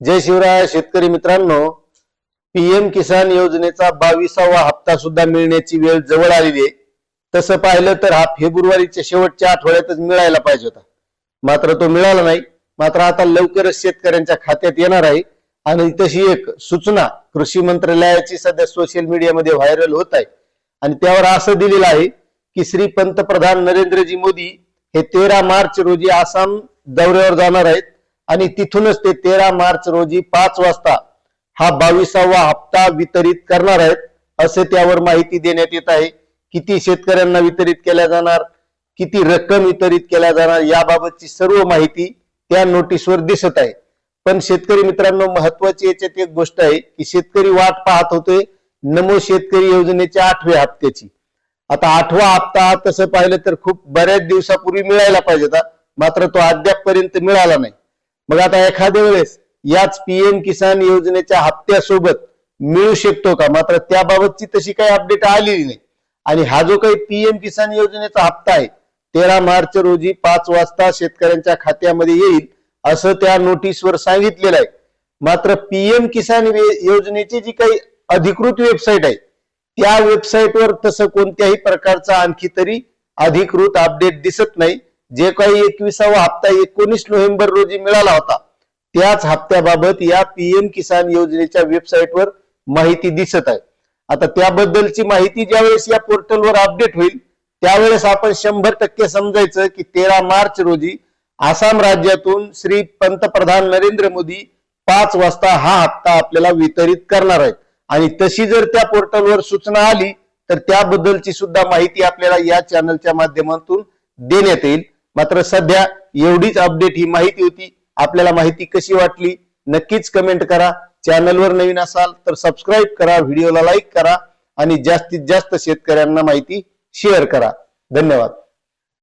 जय शिवराय शेतकरी मित्रांनो, पीएम किसान योजनेचा 22वा हप्ता सुद्धा मिळण्याची वेळ जवळ आलेली आहे। तसं पाहिलं तर हा फेब्रुवारीच्या शेवटच्या आठवड्यातच मिळायला पाहिजे होता, मात्र तो मिळाला नाही। मात्र आता लवकरच शेतकऱ्यांच्या खात्यात येणार आहे आणि तशी एक सूचना कृषी मंत्रालयाची सध्या सोशल मीडियामध्ये व्हायरल होत आहे आणि त्यावर असं दिलेलं आहे की श्री पंतप्रधान नरेंद्रजी मोदी हे 13 मार्च रोजी आसाम दौऱ्यावर जाणार आहेत आणि तिथूनच ते 13 मार्च रोजी 5 वाजता हा 22वा हप्ता वितरित करणार आहेत असे त्यावर माहिती देण्यात येत आहे। किती शेतकऱ्यांना वितरित केल्या जाणार, किती रक्कम वितरित केल्या जाणार याबाबतची सर्व माहिती त्या नोटीसवर दिसत आहे। पण शेतकरी मित्रांनो, महत्त्वाची याच्यात एक गोष्ट आहे की शेतकरी वाट पाहत होते नमो शेतकरी योजनेच्या 8व्या हप्त्याची। आता 8वा हप्ता तसं पाहिलं तर खूप बऱ्याच दिवसापूर्वी मिळायला पाहिजे होता, मात्र तो अद्यापपर्यंत मिळाला नाही। मग आता एखाद्या वेळेस याच पीएम किसान योजनेच्या हप्त्यासोबत मिळू शकतो का, मात्र त्याबाबतची तशी काही अपडेट आलेली नाही। आणि हा जो काही पीएम किसान योजनेचा हप्ता आहे 13 मार्च रोजी 5 वाजता शेतकऱ्यांच्या खात्यामध्ये येईल असं त्या नोटीसवर सांगितलेलं आहे। मात्र पीएम किसान योजनेची जी काही अधिकृत वेबसाईट आहे त्या वेबसाईटवर तसं कोणत्याही प्रकारचा आणखी तरी अधिकृत अपडेट दिसत नाही। जे काही 21वा हप्ता 19 नोव्हेंबर रोजी मिळाला होता त्याच हप्त्याबाबत या पीएम किसान योजनेच्या वेबसाईटवर माहिती दिसत आहे। आता त्याबद्दलची माहिती ज्यावेळेस या पोर्टलवर अपडेट होईल त्यावेळेस आपण 100% समजायचं की 13 मार्च रोजी आसाम राज्यातून श्री पंतप्रधान नरेंद्र मोदी 5 वाजता हा हप्ता आपल्याला वितरित करणार आहेत। आणि तशी जर त्या पोर्टलवर सूचना आली तर त्याबद्दलची सुद्धा माहिती आपल्याला या चॅनलच्या माध्यमातून देण्यात येईल। मात्र सध्या एवढीच अपडेट ही माहिती होती। आपल्याला माहिती कशी वाटली नक्कीच कमेंट करा। चॅनलवर नवीन असाल तर सबस्क्राईब करा, व्हिडिओला लाईक करा आणि जास्तीत जास्त शेतकऱ्यांना माहिती शेअर करा। धन्यवाद।